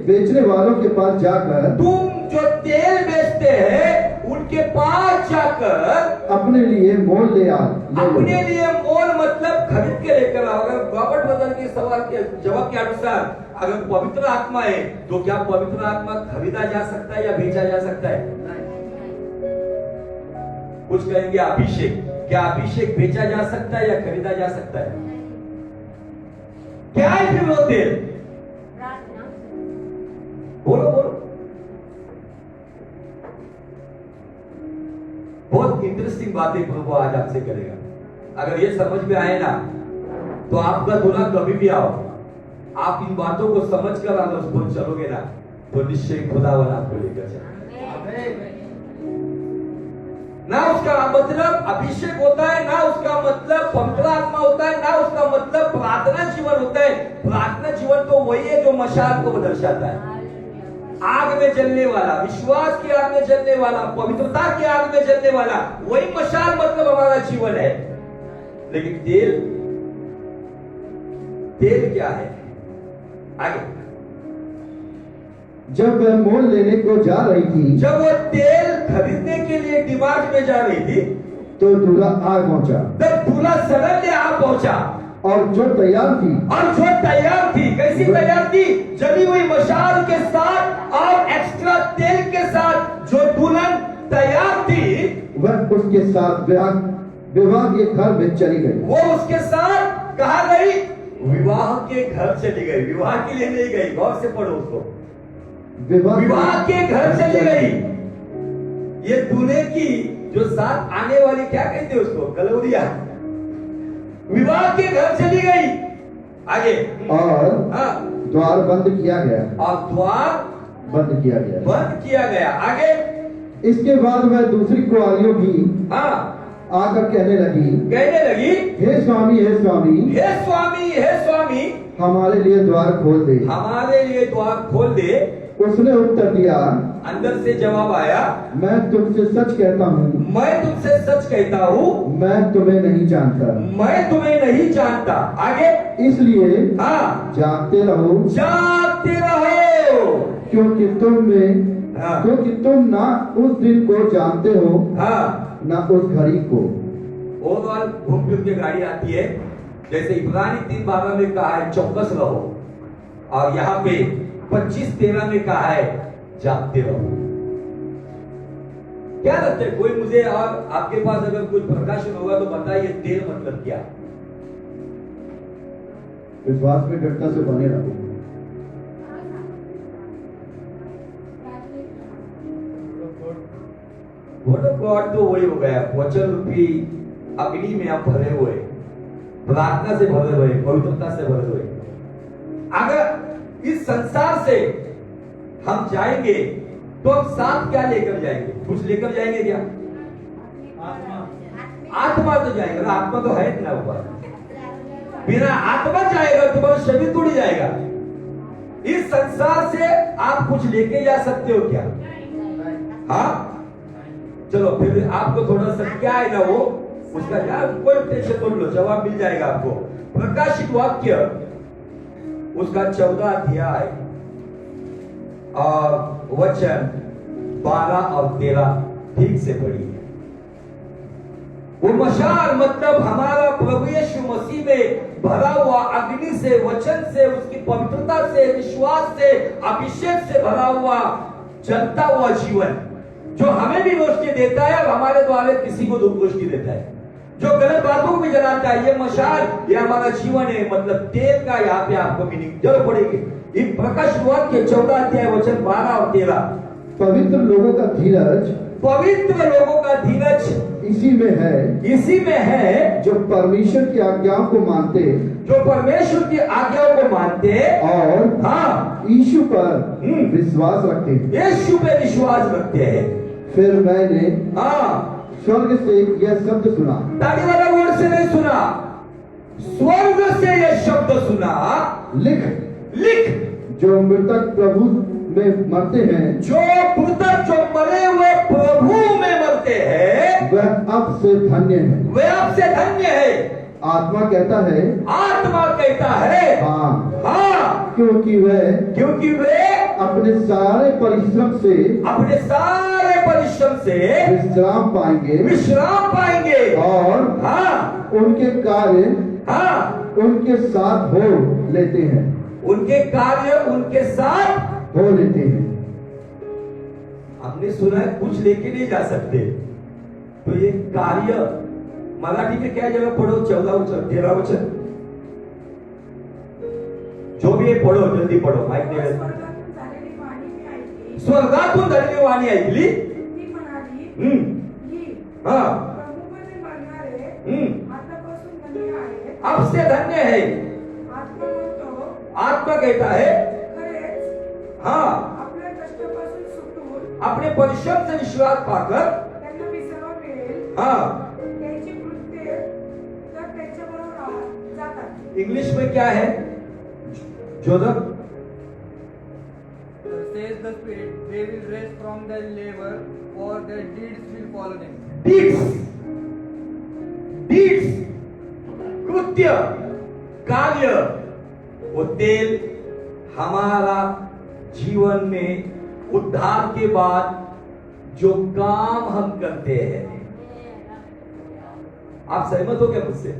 बेचने वालों के पास जाकर, तुम जो तेल बेचते हैं उनके पास जाकर अपने लिए मोल ले आओ। अपने लिए मोल मतलब खरीद के लेकर आओ। अगर रॉबर्ट बदल के सवाल के जवाब के अनुसार अगर पवित्र आत्मा है तो क्या पवित्र आत्मा खरीदा जा सकता है या बेचा जा सकता है? कुछ कहेंगे अभिषेक, क्या अभिषेक बेचा जा सकता है या खरीदा जा सकता है? क्या है फिर वो तेल? बोलो बोलो। बहुत इंटरेस्टिंग बातें प्रभु आज आपसे करेगा। अगर ये समझ में आए ना तो आपका दूल्हा कभी भी आओ, आप इन बातों को समझकर अगर उस पर चलोगे ना तो निश्चय खुदावन आपको लेकर चलेगा। ना उसका मतलब अभिषेक होता है, ना उसका मतलब पवित्र आत्मा होता है, ना उसका मतलब प्रार्थना जीवन होता है। प्रार्थना जीवन तो वही है जो मशाल को दर्शाता है। आग में जलने वाला, विश्वास की आग में जलने वाला, पवित्रता की आग में जलने वाला, वही मशाल मतलब हमारा जीवन है। लेकिन तेल, तेल क्या है? आगे जब वह मोल लेने को जा रही थी, जब वो तेल खरीदने के लिए डिमांड में जा रही थी तो दूल्हा आ पहुंचा। तब दूल्हा सडनली आ पहुंचा और जो तैयार थी, कैसी तैयार थी? जली हुई मशाल के साथ और एक्स्ट्रा तेल के साथ जो दुल्हन तैयार थी वह उसके साथ विवाह के घर में चली गई। वो उसके साथ कहा गई? विवाह के घर चली गई। विवाह के लिए नहीं गई, गौर से पढ़ो उसको। विवाह के घर चली गई। ये दूल्हे की जो साथ आने वाली, क्या कहते हैं उसको? गलौरिया। विवाह के घर चली गई। आगे और द्वार बंद किया गया। और द्वार बंद किया गया। आगे इसके बाद वह दूसरी कुआरियों भी आकर कहने लगी, हे स्वामी, हे स्वामी, हे स्वामी, हे स्वामी, हमारे लिए द्वार खोल दे, हमारे लिए द्वार खोल दे। उसने उत्तर दिया, अंदर से जवाब आया, मैं तुमसे सच कहता हूँ, मैं तुम्हें नहीं जानता। आगे इसलिए जागते रहो, क्योंकि तुम ना उस दिन को जानते हो, ना उस घड़ी को। और घूम फिर के गाड़ी आती है, जैसे इब्रानी 3:12 में कहा है चौकस रहो, और यहाँ पे 25:13 में कहा है जागते रहो। क्या लगता है? कोई मुझे और आपके पास अगर कुछ प्रकाशन होगा तो बताइए, तेल मतलब क्या? विश्वास में दृढ़ता से बने रहो। वर्ड ऑफ गॉड तो वही हो गया, वचन रूपी अग्नि में आप भरे हुए, प्रार्थना से भरे हुए, पवित्रता से भरे हुए। अगर इस संसार से हम जाएंगे तो हम साथ क्या लेकर जाएंगे? कुछ लेकर जाएंगे क्या? आत्मा तो जाएगा ना, आत्मा तो है ना ऊपर। बिना आत्मा जाएगा तुम्हारा शरीर टूट जाएगा। इस संसार से आप कुछ लेके जा सकते हो क्या? हाँ, चलो फिर आपको थोड़ा सा क्या है ना वो उसका क्या कोई टेंशन बोल लो, जवाब मिल जाएगा आपको। प्रकाशित वाक्य उसका 14 अध्याय और वचन 12 और 13 ठीक से पढ़िए। वो मशाल मतलब हमारा प्रभु यीशु मसीह में भरा हुआ अग्नि से, वचन से, उसकी पवित्रता से, विश्वास से, अभिषेक से भरा हुआ जलता हुआ जीवन जो हमें भी रोशनी देता है और हमारे द्वारा किसी को रोशनी देता है, जो गलत बातों को भी जलाता है। ये मशाल ये हमारा जीवन है, मतलब तेल का यहाँ पे आपको मीनिंग जरूर पड़ेगी। इन प्रकाश वाक्य 14 अध्याय वचन 12 और 13। पवित्र लोगों का धीरज, पवित्र लोगों का धीरज इसी में है जो परमेश्वर की आज्ञाओं को मानते, जो परमेश्वर की आज्ञाओं को मानते और हाँ यीशु पर विश्वास रखते, यीशु पे विश्वास रखते हैं। फिर मैंने हाँ स्वर्ग से यह शब्द सुना, ताली वाला वर्ड से नहीं सुना, स्वर्ग से यह शब्द सुना, लिख जो मृतक प्रभु में मरते हैं, जो मृतक जो मरे हुए प्रभु में मरते हैं, वह अब से धन्य है। वे अब से धन्य है। आत्मा कहता है हाँ, हाँ, क्योंकि वे अपने सारे परिश्रम से विश्राम पाएंगे और हाँ, उनके कार्य हाँ, उनके साथ हो लेते हैं। हमने सुना है कुछ लेके नहीं जा सकते, तो ये कार्य मराठी में क्या जगह पढ़ो, 14 वचन 13 वचन जो भी है पढ़ो, जल्दी पढ़ो, माइक नहीं रहता। स्वर्गातून झालेली वाणी ऐकली, हाँ, अब से धन्य है। आत्मा कहता है हाँ, अपने परिश्रम से विश्वास पाकर हाँ। इंग्लिश में क्या है जोधक? Says the Spirit, they will rest from their labor, for their deeds will follow them. Deeds, कृत्य, कार्य, वो तेल हमारा जीवन में उद्धार के बाद जो काम हम करते हैं, आप सहमत हो क्या मुझसे?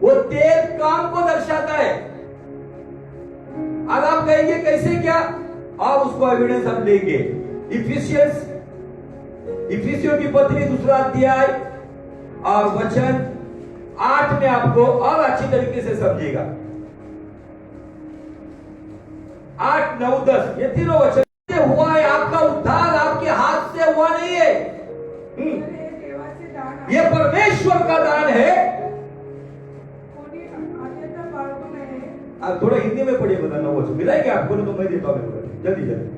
वो तेल काम को दर्शाता है। अब आप कहेंगे कैसे क्या? और उसको एविडेंस हम लेंगे। इफिसियों की पत्री 2 अध्याय और वचन 8 में आपको और अच्छी तरीके से समझिएगा। 8, 9, 10 ये तीनों वचन से हुआ है। आपका उद्धार आपके हाथ से हुआ नहीं है, ये परमेश्वर का दान है। आप थोड़ा हिंदी में पढ़िए, बताना वो मिलाएंगे आपको, तो मैं देता हूँ जल्दी जल्दी।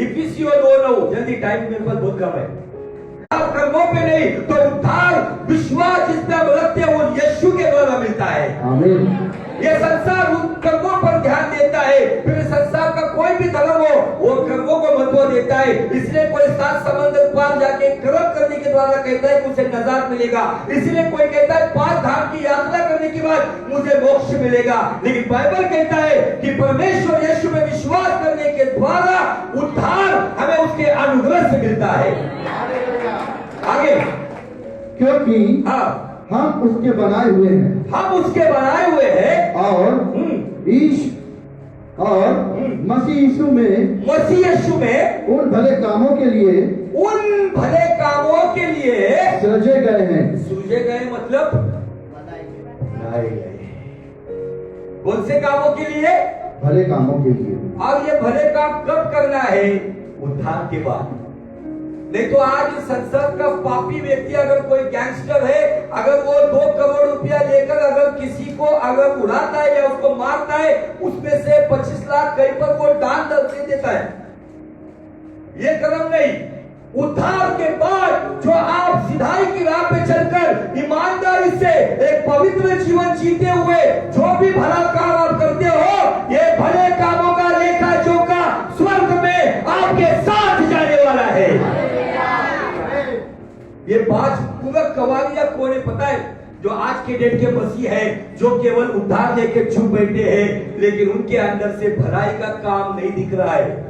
इफिसियों 2:9 जल्दी, टाइम मेरे पास बहुत कम है। कर्मों पे नहीं, तो उद्धार विश्वास जिसमें हम रखते हैं वो यीशु के द्वारा मिलता है। आमीन। ये संसार उन कर्मों पर ध्यान देता है, फिर संसार का कोई भी धर्म हो वो कर्मों को महत्व देता है। इसलिए कोई 7 समंदर पार जाके कर्म करने के द्वारा कहता है कि उसे नजात मिलेगा। इसलिए कोई कहता है 5 धाम की यात्रा करने के बाद मुझे मोक्ष मिलेगा। लेकिन बाइबल कहता है कि परमेश्वर यीशु में विश्वास करने के द्वारा उद्धार हमें उसके अनुग्रह से मिलता है। आगे, क्योंकि हाँ, हम उसके बनाए हुए हैं और मसीह यीशु में उन भले कामों के लिए सृजे गए हैं। सृजे गए मतलब बनाए गए। कौन से कामों के लिए? भले कामों के लिए। और ये भले काम कब करना है? उद्धार के बाद। नहीं तो आज संसद का पापी व्यक्ति, अगर कोई गैंगस्टर है, अगर वो 2 करोड़ रुपया लेकर अगर किसी को अगर उड़ाता है या उसको मारता है, उसमें से 25 लाख कहीं पर वो दान दे देता है। ये कर्म नहीं, उद्धार के बाद जो आप सिधाई की राह पे चलकर ईमानदारी से एक पवित्र जीवन जीते हुए जो भी भला काम आप करते हो, ये भले कामों का लेखा जोखा स्वर्ग में आपके साथ जाने वाला है। ये बात पूरा कवालिया कौन है पता है? जो आज के डेट के मसीह है, जो केवल उद्धार लेके चुप बैठे हैं, लेकिन उनके अंदर से भलाई का काम नहीं दिख रहा है।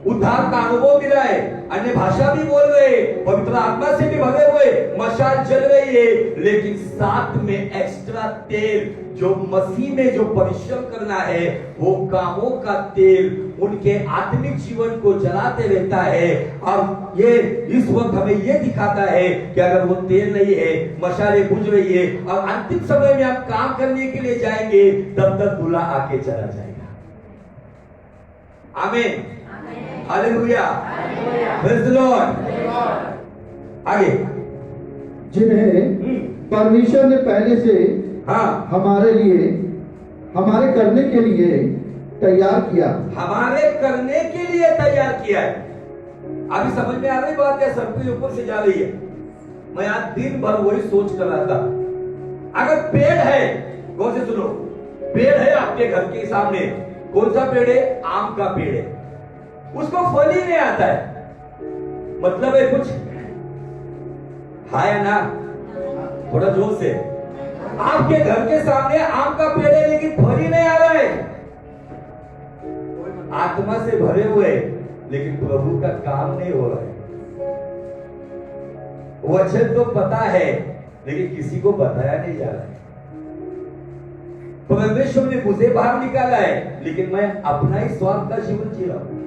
उद्धार का अनुभव मिला है, अन्य भाषा भी बोल रहे, पवित्र आत्मा से भी भरे हुए, मशाल जल रही है, लेकिन साथ में एक्स्ट्रा तेल जो मसीह में जो परिश्रम करना है, वो कामों का तेल उनके आत्मिक जीवन को जलाते रहता है। और ये इस वक्त हमें ये दिखाता है कि अगर वो तेल नहीं है, मशालें बुझ रही है और अंतिम समय में आप काम करने के लिए जाएंगे, तब तक दूल्हा आके चला जाएगा। आमीन, हालेलुया, प्रेज़ द लॉर्ड। आगे, जिन्हें परमेश्वर ने पहले से हाँ, हमारे लिए, हमारे करने के लिए तैयार किया। हमारे करने के लिए तैयार किया है। अभी समझ में आ रही बात है? सब कुछ ऊपर से जा रही है। मैं आज दिन भर वही सोच कर रहा था। अगर पेड़ है, गौर से सुनो, पेड़ है आपके घर के सामने, कौन सा पेड़ है? आम का पेड़ है। उसको फल ही नहीं आता है, मतलब है कुछ है ना? थोड़ा जोर से। आपके घर के सामने आम का पेड़ है, लेकिन फल ही नहीं आ रहा है। आत्मा से भरे हुए, लेकिन प्रभु का काम नहीं हो रहा है। वचन तो पता है, लेकिन किसी को बताया नहीं जा रहा है। परमेश्वर ने मुझे बाहर निकाला है, लेकिन मैं अपना ही स्वार्थ का जीवन जी रहा हूं।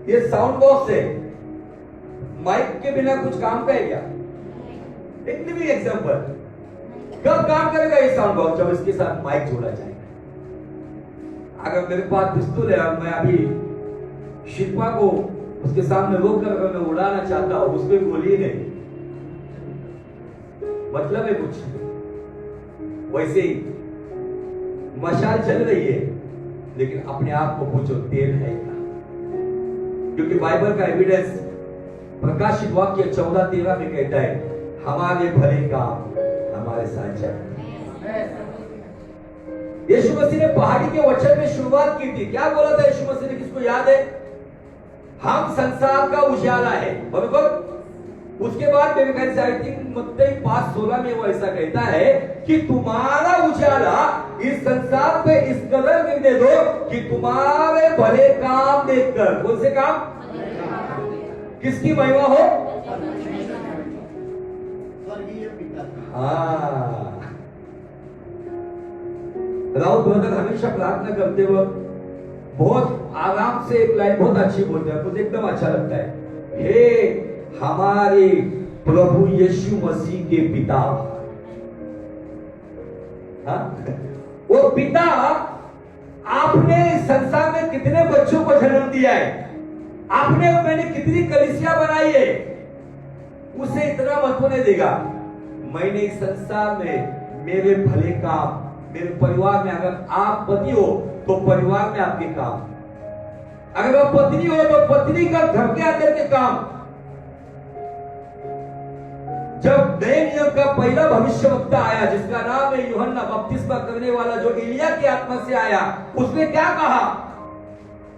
ये साउंड बॉक्स है, माइक के बिना कुछ काम का है क्या? एक भी एग्जांपल, कब काम करेगा ये साउंड बॉक्स? जब इसके साथ माइक जोड़ा जाएगा। अगर मेरे पास पिस्तौल है और मैं अभी शिल्पा को उसके सामने रोक कर अगर मैं उड़ाना चाहता हूं, उसमें गोली नहीं, मतलब है कुछ। वैसे ही मशाल चल रही है, लेकिन अपने आप को पूछो, तेल है क्या? क्योंकि बाइबल का एविडेंस प्रकाशित वाक्य 14:13 में कहता है, हमारे भले काम हमारे साथ चले। यीशु मसीह ने पहाड़ी के वचन में शुरुआत की थी। क्या बोला था यीशु मसीह ने? किसको याद है? हम संसार का उजाला है, बराबर। उसके बाद मेरे ख्याल से आई थिंक मत्ती 5:16 में वो ऐसा कहता है कि तुम्हारा उजाला इस संसार पे इस कदर गिरने दो कि तुम्हारे भले काम देखकर, कौन से काम? किसकी महिमा हो? हाँ, राउत ब्रदर हमेशा प्रार्थना करते वक्त बहुत आराम से एक लाइन बहुत अच्छी बोलते हैं, मुझे एकदम अच्छा लगता है। हे हमारे प्रभु यीशु मसीह के पिता। हाँ? वो पिता, आपने संसार में कितने बच्चों को जन्म दिया है, आपने मैंने कितनी कलीसिया बनाई है, उसे इतना महत्व नहीं देगा। मैंने इस संसार में मेरे भले काम, मेरे परिवार में, अगर आप पति हो तो परिवार में आपके काम, अगर आप पत्नी हो तो पत्नी का घर के अंदर के काम। जब नए नियम का पहला भविष्यवक्ता आया, जिसका नाम है यूहन्ना बपतिस्मा करने वाला, जो एलिया की आत्मा से आया, उसने क्या कहा?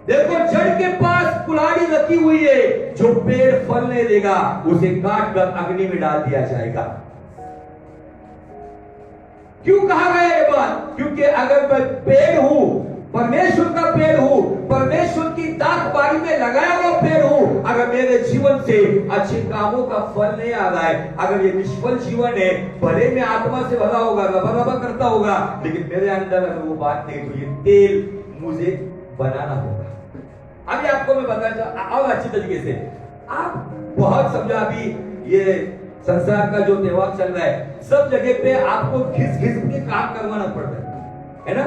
देखो, जड़ के पास कुल्हाड़ी रखी हुई है, जो पेड़ फल नहीं देगा उसे काट कर अग्नि में डाल दिया जाएगा। क्यों कहा गया ये बात? क्योंकि अगर मैं पेड़ हूं, परमेश्वर का पेड़ हूं, परमेश्वर की दाख बारी में लगाया हुआ पेड़ हूं, अगर मेरे जीवन से अच्छे कामों का फल नहीं आ रहा है, अगर ये निष्फल जीवन है, भले में आत्मा से भरा होगा, रबा करता होगा, लेकिन मेरे अंदर अगर वो बात नहीं, तो ये तेल मुझे बनाना होगा। अभी आपको मैं बताना और अच्छी तरीके से, आप बहुत समझा, अभी ये संसार का जो त्योहार चल रहा है, सब जगह पे आपको घिस घिस के काम करवाना पड़ता है ना?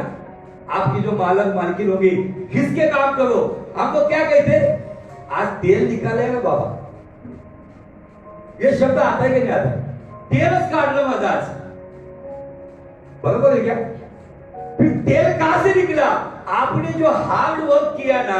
आपकी जो मालक मालकिन होगी, घिस के काम करो। हम लोग क्या कहते? आज तेल निकालेगा बाबा, ये शब्द आता है कि नहीं आता? तेलच काढलं माझं आज, बरोबर है क्या? फिर तेल कहां से निकला? आपने जो हार्ड वर्क किया ना,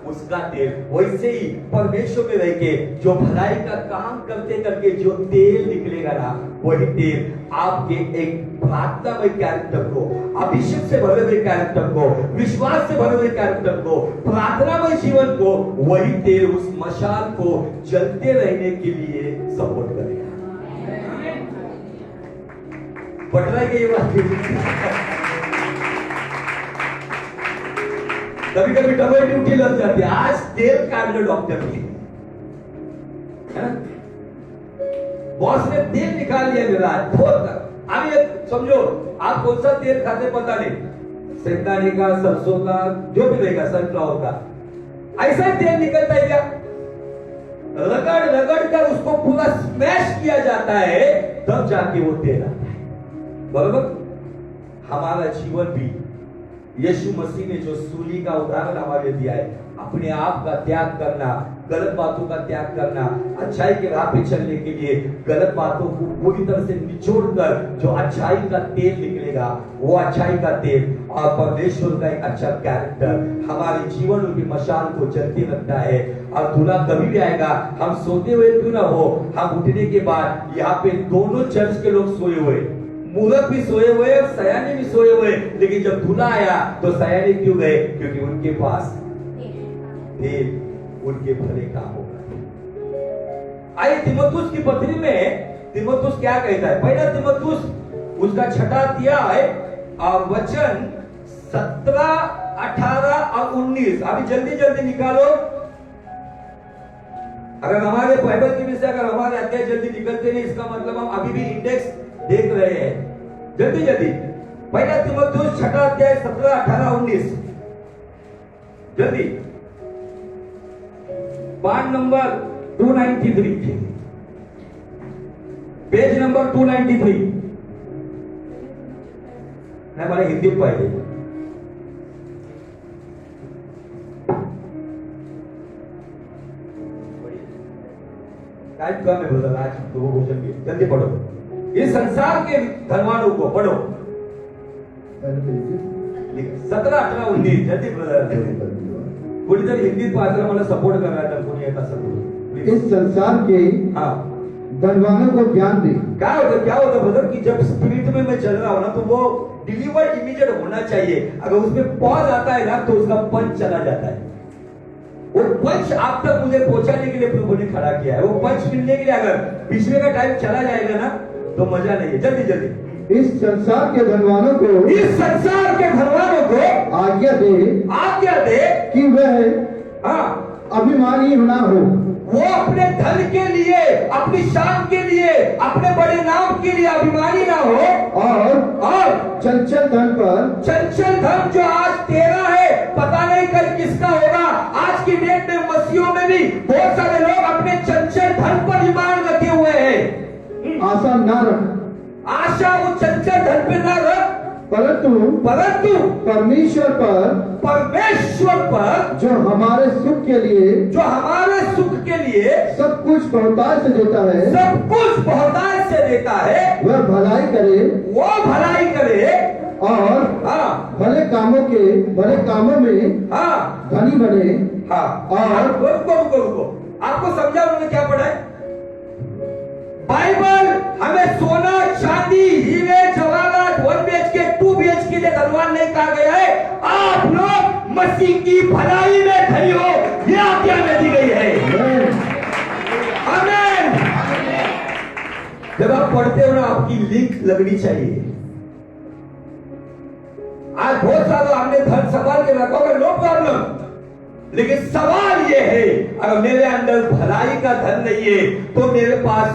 उसका तेल। वैसे ही परमेश्वर में रह के जो भलाई का काम करते करके जो तेल निकलेगा ना, वही तेल आपके एक प्रार्थना में कैरेक्टर को, अभिषेक से भरे हुए कैरेक्टर को, विश्वास से भरे हुए कैरेक्टर को, प्रार्थना में जीवन को, वही तेल उस मशाल को जलते रहने के लिए सपोर्ट करेगा। पढ़ रहा है कि ये बात? कभी कभी डबल ड्यूटी लग जाती है। आज तेल काट लो डॉक्टर की, बॉस ने तेल निकाल लिया मेरा, अब ये समझो आप कौन सा तेल खाते पता नहीं, सेंधाने का, सरसों का, जो भी रहेगा, सनफ्लावर का, ऐसा तेल निकलता है क्या? रगड़ रगड़ कर उसको पूरा स्मैश किया जाता है, तब जाके वो तेल आता है। बराबर हमारा जीवन भी यीशु मसीह ने जो सूली का उदाहरण हमारे दिया है, अपने आप का त्याग करना, गलत बातों का त्याग करना, अच्छाई के राह पे चलने के लिए गलत बातों को पूरी तरह से निचोड़कर जो अच्छाई का तेल निकलेगा, वो अच्छाई का तेल और परमेश्वर का एक अच्छा कैरेक्टर हमारे जीवन की मशाल को जलते रखता है। और दूल्हा कभी भी आएगा, हम सोते हुए क्यों ना हो, हम उठने के बाद यहाँ पे दोनों चर्च के लोग सोए हुए, मूर्ख भी सोए हुए और सयाने भी सोए हुए, लेकिन जब दूल्हा आया तो सयाने क्यों गए? क्योंकि उनके पास तेल उनके भले काम होगा। आइए तीमुथियुस की पत्री में तीमुथियुस क्या कहता है? पहला तीमुथियुस उसका छठा अध्याय और वचन 17, 18 और 19। अभी जल्दी जल्दी निकालो। अगर हमारे बाइबल की विषय अगर हमारे अध्याय जल्दी निकलते नहीं, इसका मतलब हम अभी भी इंडेक्स देख रहे हैं। जल्दी जल्दी पहला तीमुथियुस छठा अध्याय 17, 18, 19 जल्दी। पाठ नंबर 293, पेज नंबर 293। नाही मला हिंदीत पाहिजे। टाइम कम है ब्रदर, आज तो वो भोजन भी जल्दी पढ़ो। इस संसार के धनवानों को पढ़ो। 17, 18, 19 जल्दी ब्रदर। कोणीतरी हिंदीत वाचायला मला सपोर्ट करायला कोणी येत असेल। इस संसार के हाँ धनवानों को ज्ञान दे। क्या होता ब्रदर कि जब स्पिरिट में मैं चल रहा हूं ना, तो वो डिलीवर इमीडिएट होना चाहिए। अगर उसमें पॉज आता है ना, तो उसका पंच चला जाता है। वो पंच आप तक मुझे पहुंचाने के लिए प्रभु ने खड़ा किया है। वो पंच मिलने के लिए अगर बीच में का टाइम चला जाएगा ना, तो मजा नहीं है। जल्दी जल्दी। इस संसार के धनवानों को आज्ञा दे कि वह अभिमानी ना हो। वो अपने धन के लिए, अपनी शान के लिए, अपने बड़े नाम के लिए अभिमानी ना हो। और चंचल धन जो आज तेरा है, पता नहीं कल किसका होगा। आज की डेट में मसीहों में भी बहुत सारे लोग अपने चंचल धन पर ईमान रखे हुए हैं। आशा ना रख, आशा वो चंचल धन पे ना रख, परंतु परमेश्वर पर जो हमारे सुख के लिए सब कुछ बहुतायत से देता है, वह भलाई करे और भले कामों में धनी बने। और रुको आपको समझा उन्होंने क्या पढ़ा है? बाइबल हमें सोना, चांदी, हीरे, जवाहरात 1 BHK 2 BHK के लिए धनवान नहीं कहा गया है। आप लोग मसीह की भलाई में धनी हो, यह आज्ञा में दी गई है। आमीन। जब आप पढ़ते हो ना, आपकी लिंक लगनी चाहिए। आज बहुत सारा हमने धन संभाल के रखा होगा, नो प्रॉब्लम, लेकिन सवाल यह है, अगर मेरे अंदर भलाई का धन नहीं है, तो मेरे पास